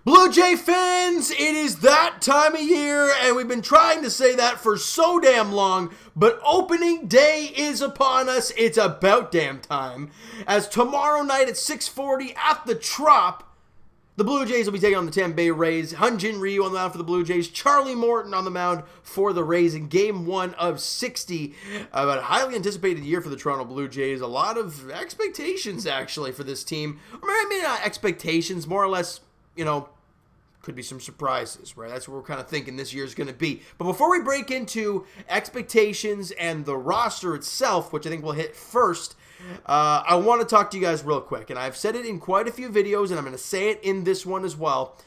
Blue Jay fans, it is that time of year, and we've been trying to say that for so damn long, but opening day is upon us. It's about damn time, as tomorrow night at 6:40 at the Trop, the Blue Jays will be taking on the Tampa Bay Rays. Hyun-Jin Ryu on the mound for the Blue Jays. Charlie Morton on the mound for the Rays in Game 1 of 60. But a highly anticipated year for the Toronto Blue Jays. A lot of expectations, actually, for this team. Or maybe not expectations, more or less, could be some surprises, right? That's what we're kind of thinking this year's going to be. But before we break into expectations and the roster itself, which I think we'll hit first, I want to talk to you guys real quick, and I've said it in quite a few videos, and I'm going to say it in this one as well.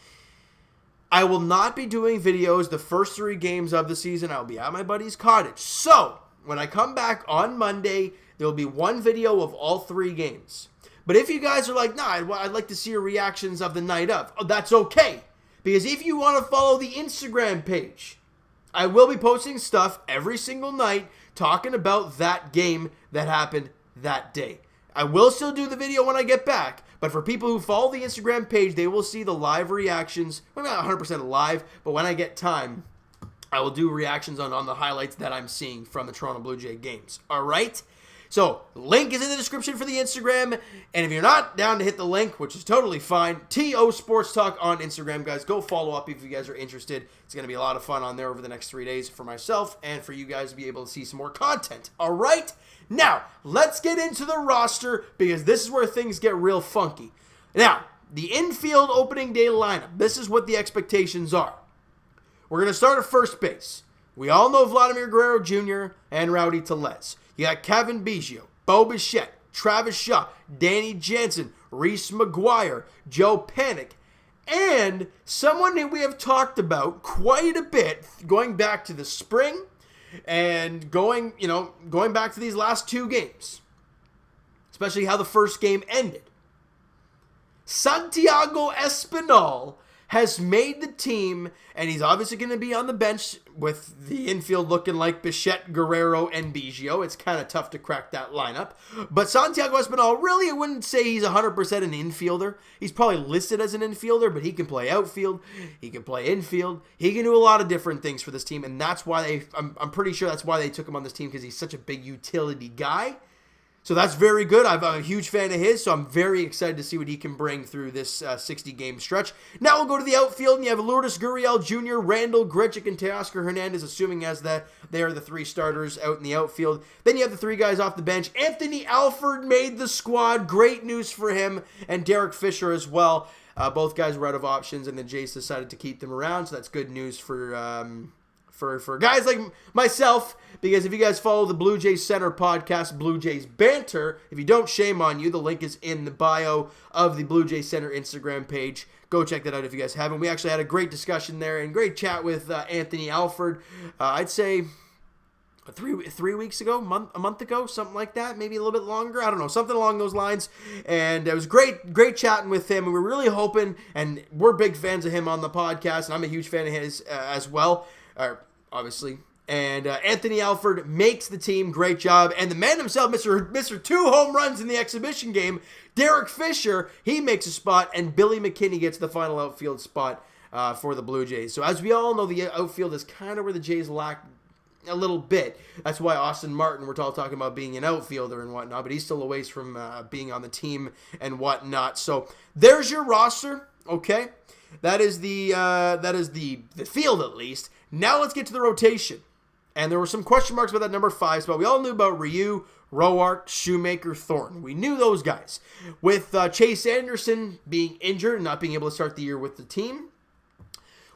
I will not be doing videos the first 3 games of the season. I'll be at my buddy's cottage. So, when I come back on Monday, there will be one video of all 3 games. But if you guys are like, nah, I'd like to see your reactions of the night of, that's okay. Because if you want to follow the Instagram page, I will be posting stuff every single night talking about that game that happened that day. I will still do the video when I get back, but for people who follow the Instagram page, they will see the live reactions. Well, not 100% live, but when I get time, I will do reactions on the highlights that I'm seeing from the Toronto Blue Jay games. All right? So, link is in the description for the Instagram, and if you're not down to hit the link, which is totally fine, TO Sports Talk on Instagram, guys. Go follow up if you guys are interested. It's going to be a lot of fun on there over the next 3 days for myself and for you guys to be able to see some more content. All right? Now, let's get into the roster because this is where things get real funky. Now, the infield opening day lineup. This is what the expectations are. We're going to start at first base. We all know Vladimir Guerrero Jr. and Rowdy Tellez. You got Kevin Biggio, Bo Bichette, Travis Shaw, Danny Jansen, Reese McGuire, Joe Panik, and someone that we have talked about quite a bit going back to the spring and going back to these last 2 games, especially how the first game ended. Santiago Espinal has made the team, and he's obviously going to be on the bench with the infield looking like Bichette, Guerrero, and Biggio. It's kind of tough to crack that lineup. But Santiago Espinal, really, I wouldn't say he's 100% an infielder. He's probably listed as an infielder, but he can play outfield. He can play infield. He can do a lot of different things for this team, and that's why I'm pretty sure that's why they took him on this team, because he's such a big utility guy. So that's very good. I'm a huge fan of his, so I'm very excited to see what he can bring through this 60-game stretch. Now we'll go to the outfield, and you have Lourdes Gurriel Jr., Randall Grichuk, and Teoscar Hernandez, assuming as that they are the 3 starters out in the outfield. Then you have the 3 guys off the bench. Anthony Alford made the squad. Great news for him, and Derek Fisher as well. Both guys were out of options, and the Jays decided to keep them around, so that's good news for guys like myself, because if you guys follow the Blue Jays Center podcast, Blue Jays Banter, if you don't, shame on you. The link is in the bio of the Blue Jays Center Instagram page. Go check that out if you guys haven't. We actually had a great discussion there and great chat with Anthony Alford. I'd say 3 weeks ago, a month ago, something like that, maybe a little bit longer. I don't know, something along those lines. And it was great chatting with him. And we're really hoping, and we're big fans of him on the podcast, and I'm a huge fan of his as well. Obviously. And Anthony Alford makes the team. Great job. And the man himself, Mr. 2 home runs in the exhibition game, Derek Fisher, he makes a spot, and Billy McKinney gets the final outfield spot for the Blue Jays. So as we all know, the outfield is kind of where the Jays lack a little bit. That's why Austin Martin, we're all talking about being an outfielder and whatnot, but he's still a ways from being on the team and whatnot. So there's your roster, okay? That is the field, at least. Now let's get to the rotation. And there were some question marks about that number 5 spot. We all knew about Ryu, Roark, Shoemaker, Thornton. We knew those guys. With Chase Anderson being injured and not being able to start the year with the team,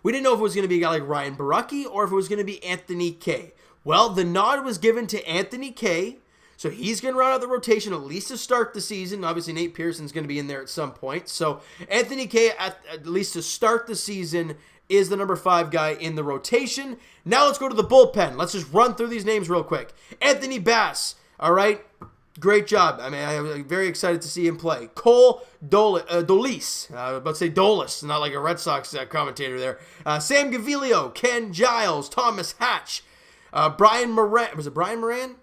we didn't know if it was going to be a guy like Ryan Baracki or if it was going to be Anthony Kay. Well, the nod was given to Anthony Kay, so he's going to run out the rotation at least to start the season. Obviously, Nate Pearson's going to be in there at some point. So Anthony Kay, at least to start the season, is the number 5 guy in the rotation. Now let's go to the bullpen. Let's just run through these names real quick. Anthony Bass, all right? Great job. I mean, I'm very excited to see him play. Cole Dolis. I was about to say Dolis, not like a Red Sox commentator there. Sam Gaviglio, Ken Giles, Thomas Hatch, Brian Moran. Was it Brian Moran?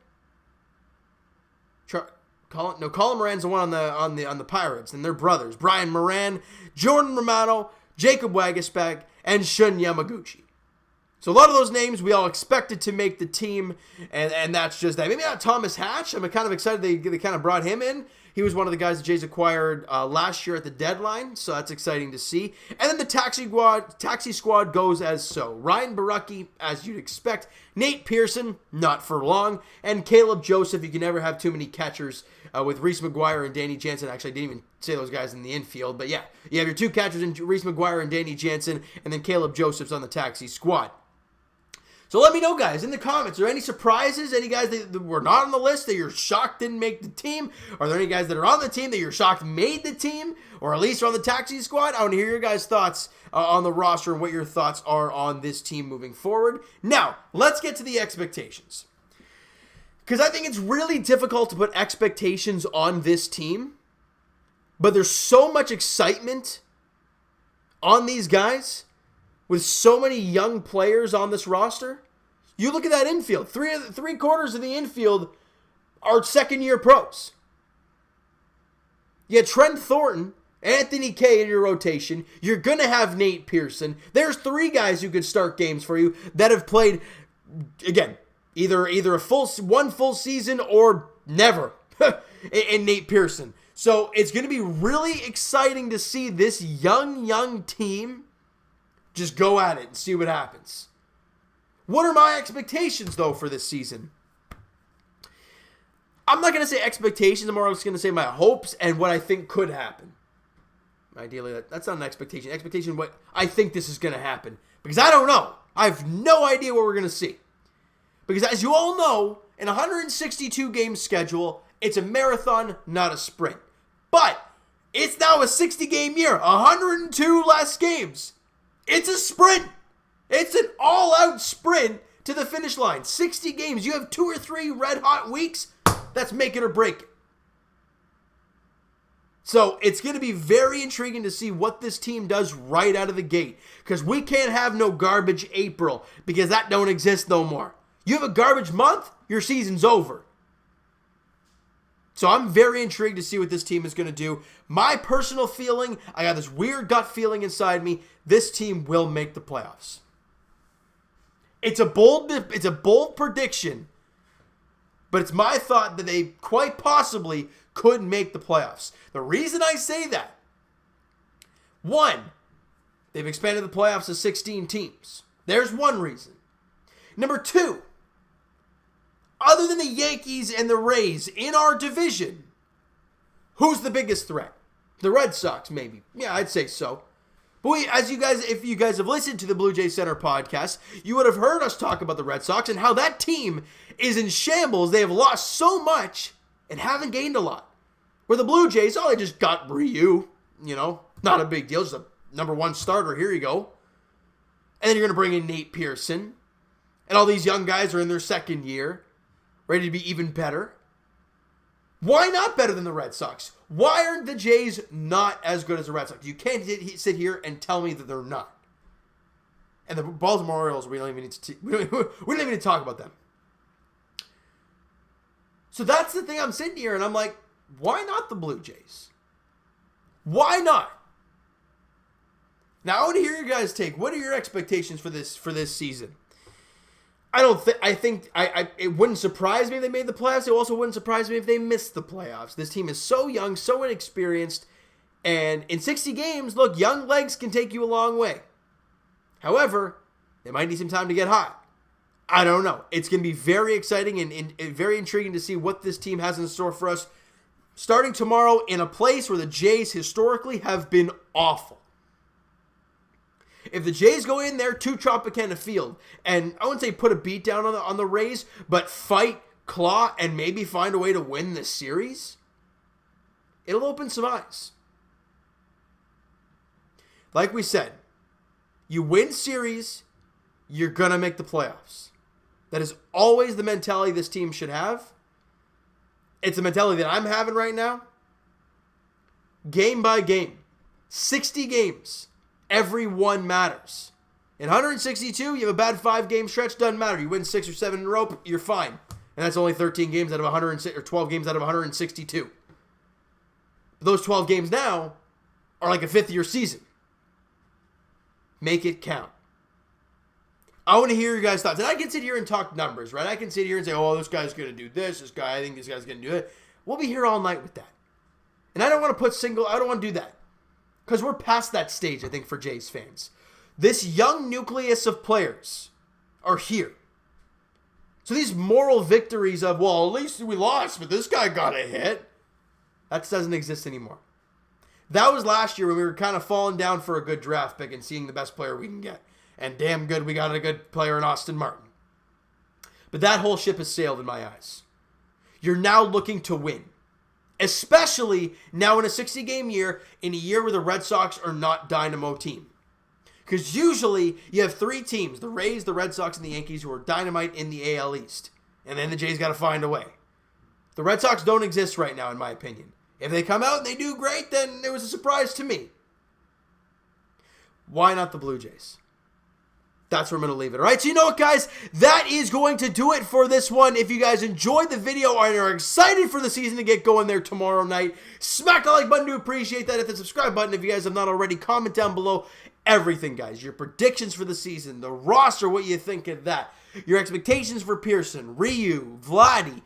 Colin Moran's the one on the Pirates, and they're brothers. Brian Moran, Jordan Romano, Jacob Waguespack, and Shun Yamaguchi. So a lot of those names we all expected to make the team, and that's just that. Maybe not Thomas Hatch. I'm kind of excited they kind of brought him in. He was one of the guys the Jays acquired last year at the deadline, so that's exciting to see. And then the taxi squad goes as so. Ryan Borucki, as you'd expect. Nate Pearson, not for long. And Caleb Joseph. You can never have too many catchers with Reese McGuire and Danny Jansen. Actually, I didn't even say those guys in the infield, but yeah. You have your two catchers in Reese McGuire and Danny Jansen, and then Caleb Joseph's on the taxi squad. So let me know, guys, in the comments, are there any surprises? Any guys that were not on the list that you're shocked didn't make the team? Are there any guys that are on the team that you're shocked made the team? Or at least are on the taxi squad? I want to hear your guys' thoughts on the roster and what your thoughts are on this team moving forward. Now, let's get to the expectations. Because I think it's really difficult to put expectations on this team. But there's so much excitement on these guys. With so many young players on this roster, you look at that infield. Three quarters of the infield are second-year pros. You had Trent Thornton, Anthony Kay in your rotation. You're going to have Nate Pearson. There's three guys who could start games for you that have played, again, either one full season or never in Nate Pearson. So it's going to be really exciting to see this young team just go at it and see what happens. What are my expectations, though, for this season? I'm not going to say expectations. I'm more just going to say my hopes and what I think could happen. Ideally, that's not an expectation. Expectation what I think this is going to happen. Because I don't know. I have no idea what we're going to see. Because as you all know, in a 162-game schedule, it's a marathon, not a sprint. But it's now a 60-game year. 102 less games. It's a sprint. It's an all-out sprint to the finish line. 60 games. You have 2 or 3 red-hot weeks. That's make it or break it. So it's going to be very intriguing to see what this team does right out of the gate. Because we can't have no garbage April. Because that don't exist no more. You have a garbage month, your season's over. So I'm very intrigued to see what this team is going to do. My personal feeling, I got this weird gut feeling inside me, this team will make the playoffs. It's a bold prediction, but it's my thought that they quite possibly could make the playoffs. The reason I say that, one, they've expanded the playoffs to 16 teams. There's one reason. Number two, other than the Yankees and the Rays in our division, who's the biggest threat? The Red Sox, maybe. Yeah, I'd say so. But if you guys have listened to the Blue Jay Center podcast, you would have heard us talk about the Red Sox and how that team is in shambles. They have lost so much and haven't gained a lot. Where the Blue Jays, they just got Ryu. Not a big deal. Just a number 1 starter. Here you go. And then you're going to bring in Nate Pearson. And all these young guys are in their second year. Ready to be even better. Why not better than the Red Sox? Why aren't the Jays not as good as the Red Sox? You can't sit here and tell me that they're not. And the Baltimore Orioles, we don't even need to talk about them. So that's the thing. I'm sitting here and I'm like, why not the Blue Jays? Why not? Now I want to hear your guys' take. What are your expectations for this season? It wouldn't surprise me if they made the playoffs. It also wouldn't surprise me if they missed the playoffs. This team is so young, so inexperienced, and in 60 games, look, young legs can take you a long way. However, they might need some time to get hot. I don't know. It's going to be very exciting and very intriguing to see what this team has in store for us starting tomorrow in a place where the Jays historically have been awful. If the Jays go in there to Tropicana Field and I wouldn't say put a beat down on the Rays, but fight, claw, and maybe find a way to win this series, it'll open some eyes. Like we said, you win series, you're going to make the playoffs. That is always the mentality this team should have. It's a mentality that I'm having right now. Game by game. 60 games. Every one matters. In 162, you have a bad 5-game stretch, doesn't matter. You win 6 or 7 in a row, you're fine. And that's only 13 games out of 106 or 12 games out of 162. Those 12 games now are like a 5th-year season. Make it count. I want to hear your guys' thoughts. And I can sit here and talk numbers, right? I can sit here and say, oh, this guy's going to do this. I think this guy's going to do it. We'll be here all night with that. And I don't want to do that. Because we're past that stage, I think, for Jays fans. This young nucleus of players are here. So these moral victories of, well, at least we lost, but this guy got a hit. That doesn't exist anymore. That was last year when we were kind of falling down for a good draft pick and seeing the best player we can get. And damn good, we got a good player in Austin Martin. But that whole ship has sailed in my eyes. You're now looking to win. Especially now in a 60-game year, in a year where the Red Sox are not dynamo team. Because usually you have three teams, the Rays, the Red Sox, and the Yankees, who are dynamite in the AL East. And then the Jays got to find a way. The Red Sox don't exist right now, in my opinion. If they come out and they do great, then it was a surprise to me. Why not the Blue Jays? That's where I'm going to leave it. All right, so you know what, guys? That is going to do it for this one. If you guys enjoyed the video and are excited for the season to get going there tomorrow night, smack the like button to appreciate that. Hit the subscribe button if you guys have not already. Comment down below everything, guys. Your predictions for the season, the roster, what you think of that, your expectations for Pearson, Ryu, Vladdy,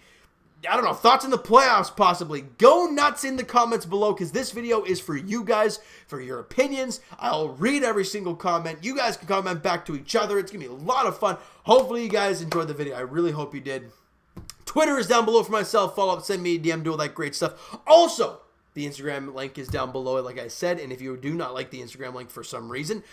I don't know, thoughts in the playoffs possibly. Go nuts in the comments below because this video is for you guys, for your opinions. I'll read every single comment. You guys can comment back to each other. It's going to be a lot of fun. Hopefully you guys enjoyed the video. I really hope you did. Twitter is down below for myself. Follow up, send me a DM, do all that great stuff. Also, the Instagram link is down below, like I said. And if you do not like the Instagram link for some reason,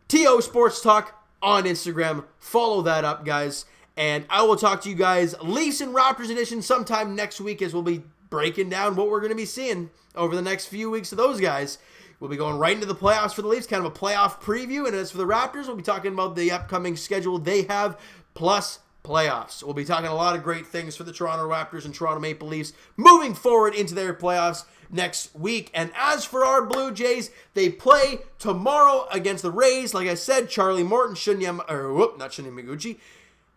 TO Sports Talk on Instagram. Follow that up, guys. And I will talk to you guys Leafs and Raptors edition sometime next week as we'll be breaking down what we're going to be seeing over the next few weeks of those guys. We'll be going right into the playoffs for the Leafs, kind of a playoff preview. And as for the Raptors, we'll be talking about the upcoming schedule they have, plus playoffs. We'll be talking a lot of great things for the Toronto Raptors and Toronto Maple Leafs moving forward into their playoffs next week. And as for our Blue Jays, they play tomorrow against the Rays. Like I said, Charlie Morton, not Shinya Miguchi,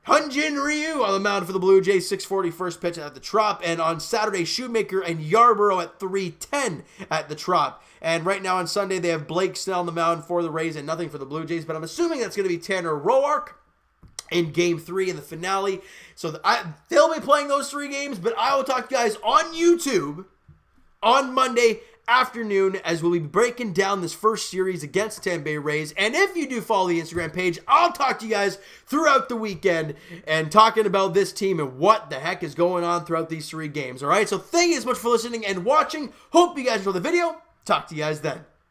Hyunjin Ryu on the mound for the Blue Jays, 6:40 first pitch at the Trop. And on Saturday, Shoemaker and Yarborough at 3:10 at the Trop. And right now on Sunday, they have Blake Snell on the mound for the Rays and nothing for the Blue Jays. But I'm assuming that's going to be Tanner Roark in Game 3 in the finale. So they'll be playing those 3 games. But I will talk to you guys on YouTube on Monday afternoon as we'll be breaking down this first series against the Tampa Bay Rays. And if you do follow the Instagram page, I'll talk to you guys throughout the weekend and talking about this team and what the heck is going on throughout these 3 games. All right, so thank you so much for listening and watching. Hope you guys enjoyed the video. Talk to you guys then.